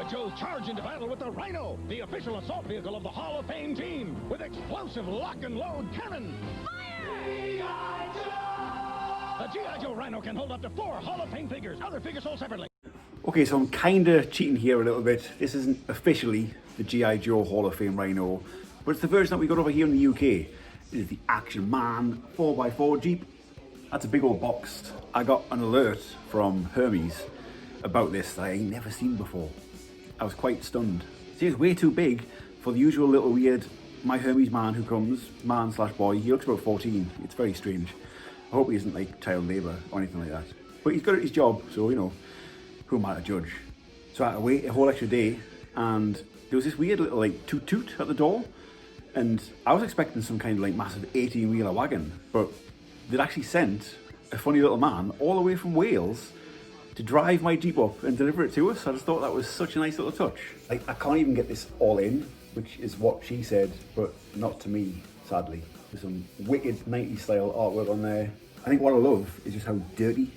Joes charge into battle with the RHINO, the official assault vehicle of the Hall of Fame team, with explosive lock-and-load cannon. Fire! The G.I. Joe RHINO can hold up to 4 Hall of Fame figures. Other figures sold separately. Okay, so I'm kind of cheating here a little bit. This isn't officially the G.I. Joe Hall of Fame RHINO, but it's the version that we got over here in the UK. It is the Action Man 4x4 Jeep. That's a big old box. I got an alert from Hermes about this that I ain't never seen before. I was quite stunned. See, it's way too big for the usual little weird My Hermes man who comes, man/boy. He looks about 14. It's very strange. I hope he isn't like child labour or anything like that. But he's good at his job, so you know, who am I to judge? So I had to wait a whole extra day, and there was this weird little like toot toot at the door, and I was expecting some kind of like massive 18-wheeler wagon, but they'd actually sent a funny little man all the way from Wales to drive my Jeep up and deliver it to us. I just thought that was such a nice little touch. Like, I can't even get this all in, which is what she said, but not to me, sadly. There's some wicked 90s style artwork on there. I think what I love is just how dirty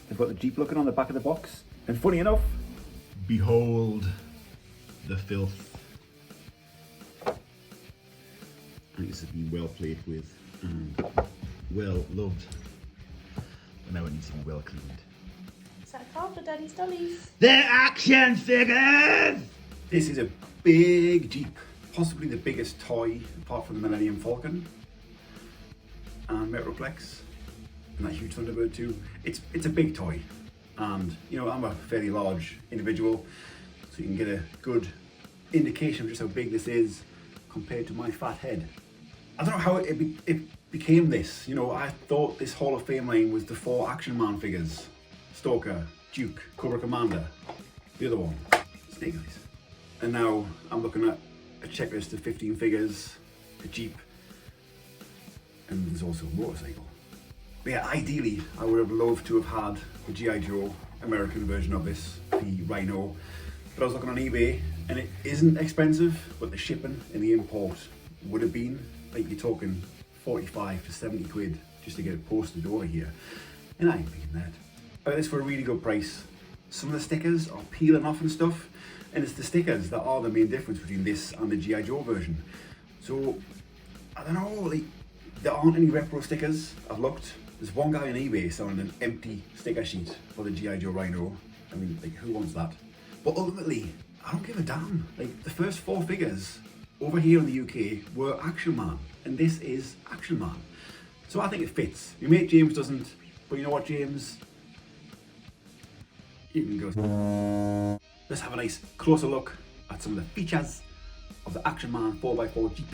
they've got the Jeep looking on the back of the box. And funny enough, behold the filth. I think this has been well played with and well loved. But now it needs to be well cleaned. Is that a card for Daddy's Dollies? They're action figures! This is a big Jeep. Possibly the biggest toy apart from the Millennium Falcon and Metroplex. And that huge Thunderbird too. It's a big toy, and you know, I'm a fairly large individual, so you can get a good indication of just how big this is compared to my fat head. I don't know how it became this. You know, I thought this Hall of Fame line was the 4 Action Man figures: Stalker, Duke, Cobra Commander, the other one, Snake Eyes. And now I'm looking at a checklist of 15 figures, a Jeep, and there's also a motorcycle. But yeah, ideally, I would have loved to have had the G.I. Joe American version of this, the RHINO. But I was looking on eBay, and it isn't expensive, but the shipping and the import would have been, like, you're talking 45 to 70 quid just to get it posted over here. And I ain't paying that. I got this for a really good price. Some of the stickers are peeling off and stuff, and it's the stickers that are the main difference between this and the G.I. Joe version. So, I don't know, like, there aren't any repro stickers. I've looked. There's one guy on eBay selling an empty sticker sheet for the G.I. Joe RHINO. I mean, like, who wants that? But ultimately, I don't give a damn. Like, the first 4 figures over here in the UK were Action Man, and this is Action Man. So I think it fits. Your mate James doesn't, but you know what, James? You can go. Let's have a nice closer look at some of the features of the Action Man 4x4 Jeep.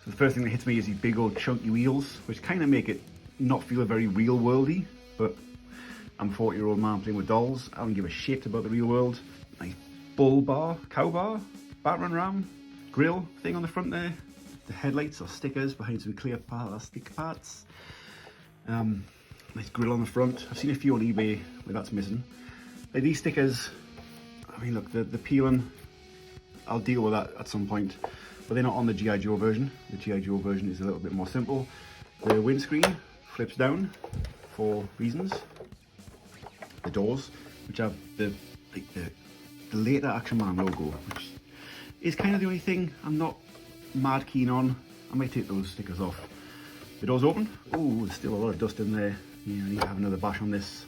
So the first thing that hits me is these big old chunky wheels, which kind of make it not feel very real worldy, but I'm a 40-year-old man playing with dolls. I don't give a shit about the real world. Nice bull bar, cow bar, battering ram, grill thing on the front there. The headlights are stickers behind some clear plastic parts. Nice grill on the front. I've seen a few on eBay where that's missing. Like, these stickers, I mean, look, the peeling, I'll deal with that at some point, but they're not on the G.I. Joe version. The G.I. Joe version is a little bit more simple. The windscreen flips down for reasons. The doors, which have the later Action Man logo, which is kind of the only thing I'm not mad keen on. I might take those stickers off. The doors open. Oh, there's still a lot of dust in there. Yeah, I need to have another bash on this.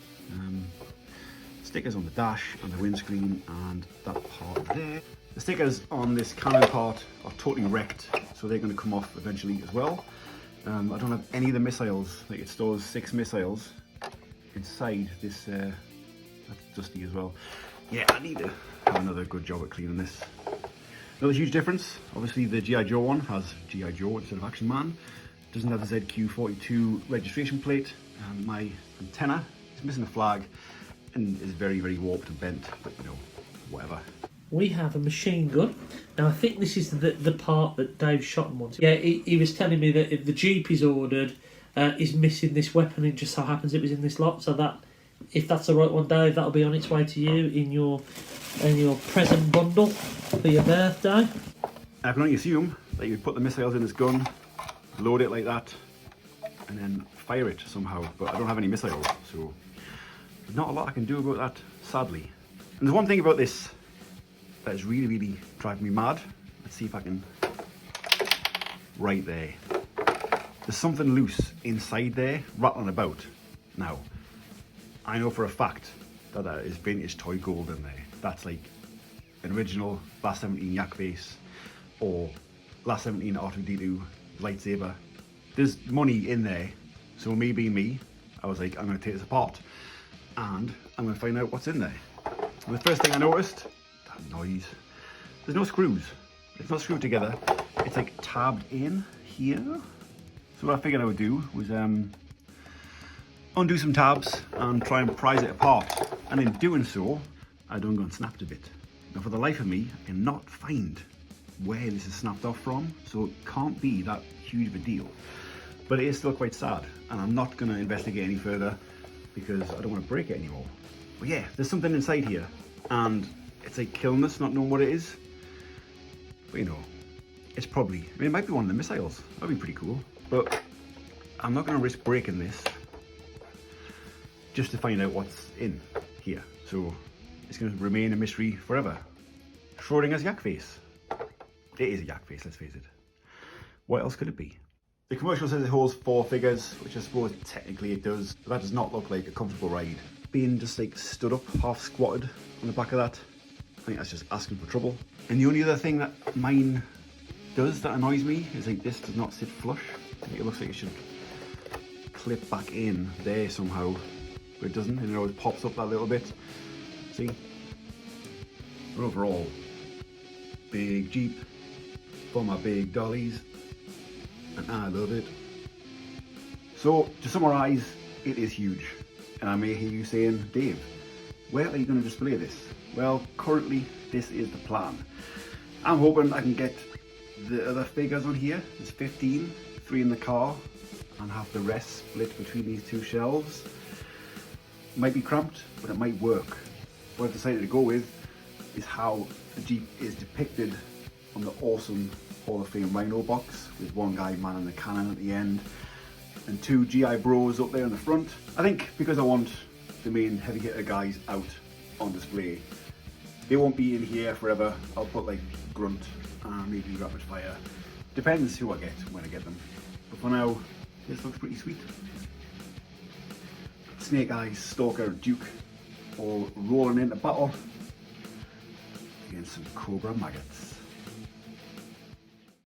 Stickers on the dash and the windscreen and that part there. The stickers on this cannon part are totally wrecked, so they're going to come off eventually as well. I don't have any of the missiles. Like, it stores 6 missiles inside this. That's dusty as well. Yeah, I need to have another good job at cleaning this. Another huge difference, obviously the G.I. Joe one has G.I. Joe instead of Action Man. Doesn't have the ZQ42 registration plate. My antenna is missing a flag and is very, very warped and bent, but you know, whatever. We have a machine gun. Now, I think this is the part that Dave shot and wanted. Yeah, he was telling me that if the Jeep is ordered, is missing this weapon. It just so happens it was in this lot. So that, if that's the right one, Dave, that'll be on its way to you in your present bundle for your birthday. I can only assume that you put the missiles in this gun, load it like that, and then fire it somehow. But I don't have any missiles, so there's not a lot I can do about that, sadly. And there's one thing about this that is really, really driving me mad. Let's see if I can, right there. There's something loose inside there, rattling about. Now, I know for a fact that there is vintage toy gold in there. That's like an original last 17 yak face or last 17 R2D2 lightsaber. There's money in there, so me being me, I was like, I'm gonna take this apart and I'm gonna find out what's in there. And the first thing I noticed, that noise, there's no screws. It's not screwed together. It's like tabbed in here. So what I figured I would do was undo some tabs and try and prise it apart. And in doing so, I done gone snapped a bit. Now for the life of me, I cannot find where this is snapped off from, so it can't be that huge of a deal. But it is still quite sad, and I'm not gonna investigate any further because I don't want to break it anymore. But yeah, there's something inside here, and it's like killing us not knowing what it is. But you know, it's probably, I mean, it might be one of the missiles. That'd be pretty cool. But I'm not gonna risk breaking this just to find out what's in here. So it's gonna remain a mystery forever. Schrodinger's yak face. It is a yak face, let's face it. What else could it be? The commercial says it holds 4 figures, which I suppose technically it does, but that does not look like a comfortable ride. Being just like stood up, half squatted on the back of that, I think that's just asking for trouble. And the only other thing that mine does that annoys me is like this does not sit flush. I think it looks like it should clip back in there somehow, but it doesn't, and it always pops up that little bit. See? But overall, big Jeep for my big dollies, and I love it. So to summarise, it is huge, and I may hear you saying, Dave, where are you going to display this? Well, currently this is the plan. I'm hoping I can get the other figures on here. There's 15, 3 in the car, and have the rest split between these 2 shelves. It might be cramped, but it might work. What I've decided to go with is how the Jeep is depicted on the awesome Hall of Fame RHINO box, with one guy manning the cannon at the end and 2 GI bros up there in the front. I think because I want the main heavy hitter guys out on display. They won't be in here forever. I'll put like Grunt and maybe Rapid Fire. Depends who I get when I get them. But for now, this looks pretty sweet. Snake Eyes, Stalker, Duke all rolling into battle against some Cobra maggots.